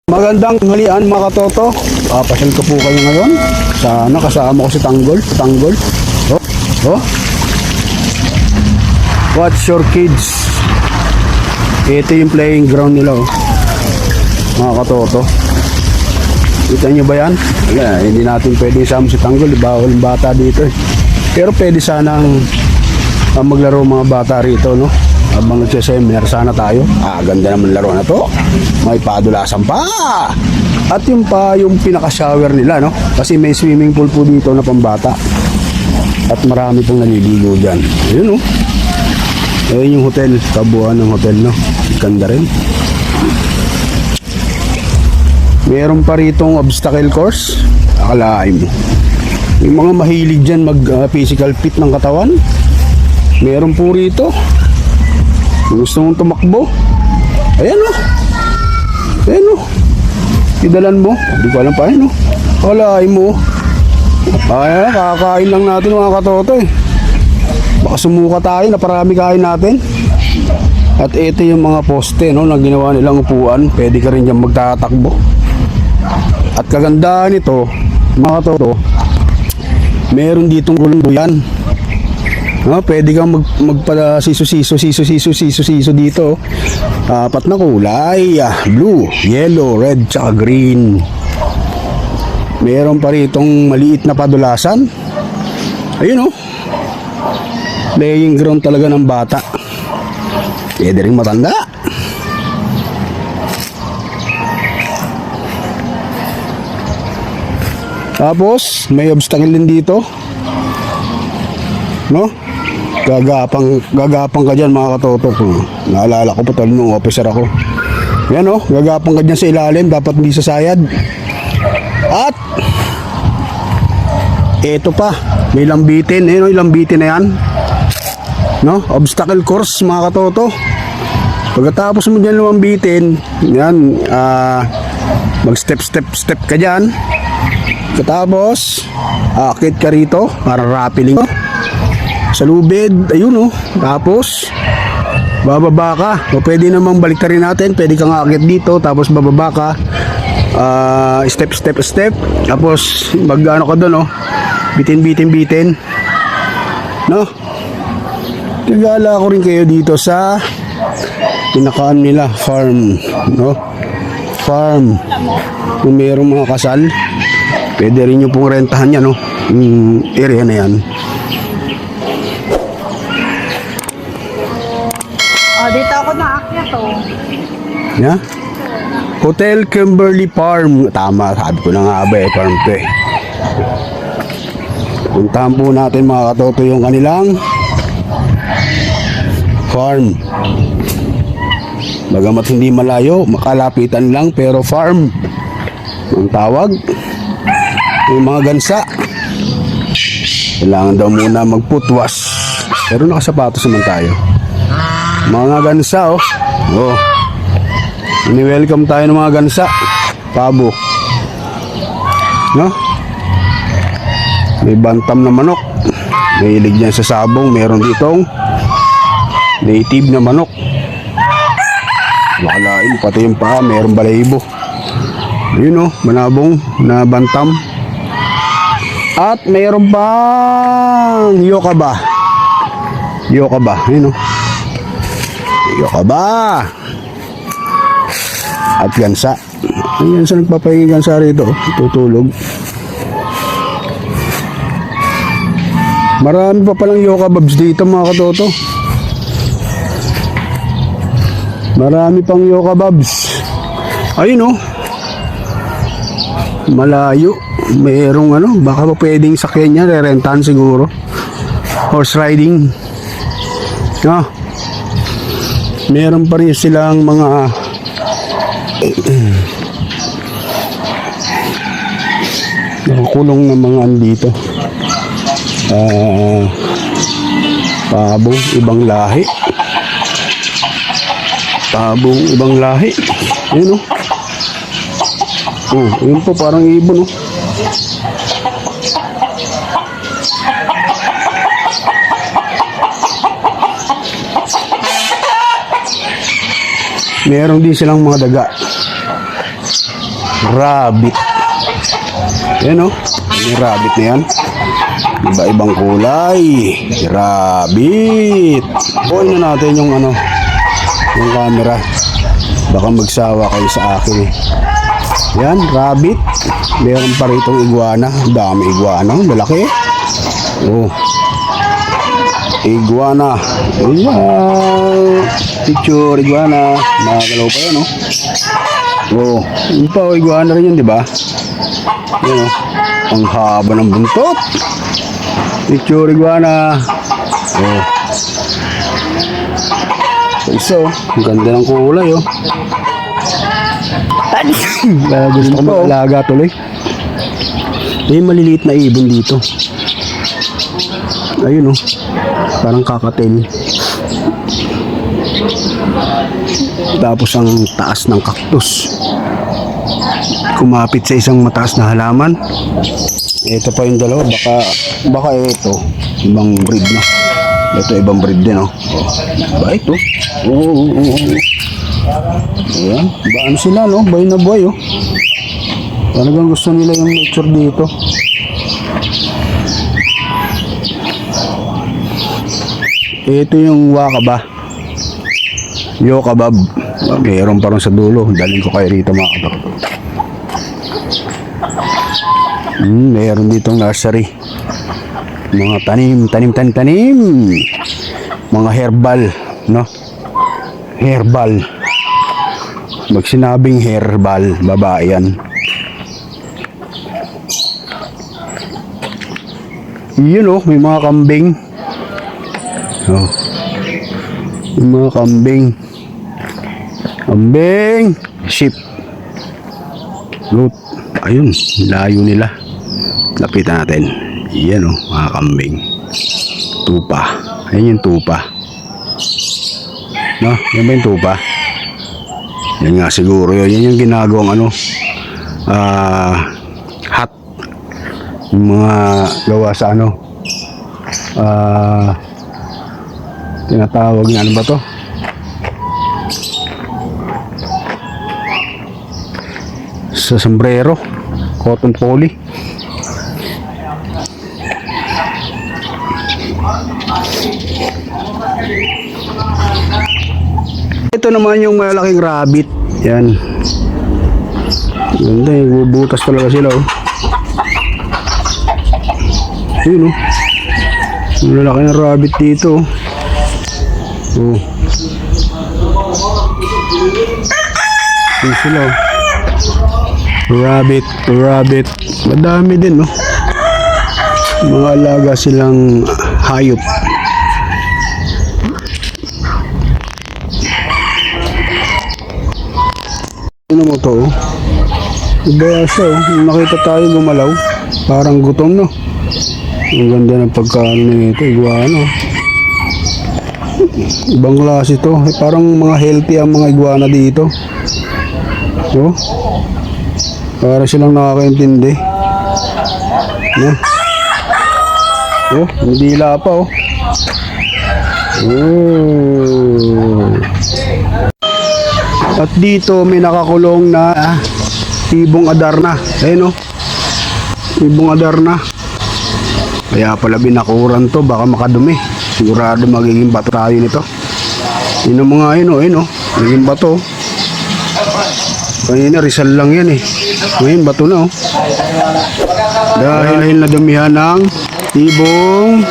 Magandang tanghalian mga katoto. Papasyal ko po kayo ngayon. Sana kasama ko si Tanggol. Oh. Watch your kids. Ito yung playing ground nila oh. Mga katoto. Kita nyo ba yan? Yeah, hindi natin pwede isama si Tanggol. Bawal yung bata dito eh. Pero pwede sanang maglaro mga bata rito no. Habang nagsiseminar sana tayo. Ganda naman laro na to. May padulasan pa. At yung pinaka-shower nila no. Kasi may swimming pool po dito na pambata. At marami pong naliligo dyan. Ayun no. Ayun yung hotel. Kabuuan ng hotel no. Ganda rin. Meron pa ritong obstacle course. Akalain mo. Yung mga mahilig dyan mag physical fit ng katawan. Meron po rito. Gusto mong tumakbo? Ayan o. Ayan o. Idalan mo. Hindi ko alam pa yun o. Walain mo. Ayan, kakain lang natin mga katoto eh. Baka sumuka tayo na parami kain natin. At ito yung mga poste no, na ginawa nilang upuan. Pwede ka rin dyan magtatakbo. At kagandahan nito mga katoto, meron ditong gulong no, pwede kang magpa-siso dito. Apat na kulay, blue, yellow, red, tsaka green. Meron pa ritong maliit na padulasan. Ayun oh. Playing ground talaga ng bata. Pwede rin matanda. Tapos may obstacle din dito. No? Gagapang ka dyan mga katoto. Naalala ko pa talo nung officer ako. Yan o, gagapang ka dyan sa ilalim. Dapat hindi sasayad. At eto pa, may lambitin. Ayun o, yung lambitin na yan. No? Obstacle course mga katoto. Pagkatapos mo dyan lumambitin, yan, mag step ka dyan. Pagkatapos akit ka rito para rappelling sa lubid, ayun oh. Tapos bababa ka. O pwede namang balik rin natin. Pwede kang aakit dito tapos bababa ka. Step. Tapos mag-ano ka doon oh. Bitin. No? Tigala ko rin kayo dito sa pinakaan nila farm, no? Farm. Kung mayroong mga kasal, pwede rin nyo pong rentahan yan no? Yung area na yan. Dito ako naakyat oh. Yeah? Hotel Kimberly Farm. Tama, sabi ko na nga ba eh, farm to eh. Puntahan po natin mga katoto yung kanilang farm. Bagamat hindi malayo, makalapitan lang, pero farm ang tawag. Yung mga gansa, kailangan daw muna magputwas. Pero nakasapatos naman tayo. Mga gansa oh. Oh. Ini-welcome tayo ng mga gansa. Pabo. No? May bantam na manok. May ilig niyan sa sabong. Meron ditong native na manok. Wakalain, pati yung paa, meron balahibo. Yun oh, manabong na bantam. At meron pang yokaba. Yun oh. Yokaba. At gansa. Ayan sa nagpapahingin gansa rito. Tutulog. Marami pa palang yokababs dito mga katoto. Marami pang yokababs. Ayun oh. Malayo. Mayroong ano. Baka pa pwedeng sakyan niya. Rerentahan siguro. Horse riding. Meron pa rin silang mga nakakulong na mga andito. Pabo, ibang lahi. Tabong ibang lahi. Ayun, oh. Oh, yun po, parang ibon, oh. Meron din silang mga daga. Rabbit. Yan, oh. Yung rabbit na yan. Iba-ibang kulay. Rabbit. Buuin na natin yung ano, yung camera. Baka magsawa kayo sa akin, eh. Yan, rabbit. Meron pa ritong iguana. Dami iguana. Malaki. Oh. Iguana. Ayan. Picture iguana. Nakakalaw pa yan, oh. Oh. Yung pa, oh, iguana rin yun, di ba? Yan, oh. Ang haba ng buntot. Picture iguana. Oh. Isa, oh. Ang ganda ng kulay, oh. Kaya gusto ko mag-alaga tuloy. May maliliit na ibon dito. Ayun, oh. Parang kakatel. Tapos ang taas ng cactus. Kumapit sa isang mataas na halaman. Ito pa yung dalawa. Baka ito. Ibang breed na. Ito ibang breed din, oh. Ba ito? Oo. Ayan. Ba ano sila, no? Buhay na buhay, oh. Talagang gusto nila yung nature dito. Ito yung wakaba. Yokabab. Mayroon pa rin sa dulo. Daling ko kayo rito, mga katok. Mayroon ditong nursery. Mga tanim. Mga herbal, no? Herbal. Pag sinabing herbal, babae yan. Yun, oh, may mga kambing. Oh. May mga kambing. Sheep. Goat. Ayun, layo nila. Lapitan natin. Yan, oh, mga kambing. Tupa. Ayan yung tupa. No, yan ba yung tupa? Yan nga siguro yun. Yan yung ginagawang ano, hut. Yung mga gawa sa ano, tinatawag na ano ba to? Sa sombrero. Cotton poly. Ito naman yung malaking rabbit. Yan. Ganda, bubutas talaga sila, oh. Yun, oh. Yung lalaki ng rabbit dito, oh. Yun sila, oh. Rabbit. Madami din, no? Mga alaga silang hayop. Ano mo to, oh? Iba siya, oh. Nung nakita tayo gumalaw, parang gutom, no? Ang ganda ng pagkaano nito, iguana. Ibang klase to. Parang mga healthy ang mga iguana dito. So, para silang nakakaintindi. No? Oh, hindi dila pa, oh. Oh. At dito may nakakulong na ibong adarna. Ayun, oh. Ibong adarna. Kaya pala binakuran to, baka makadumi. Sigurado magiging bato tayo nito. Yun ang mga yun, oh. Ayun, oh. Magiging bato. Kanina Rizal lang yan, eh. Ngayon bato na, oh. Dahil nadumihan ng ibong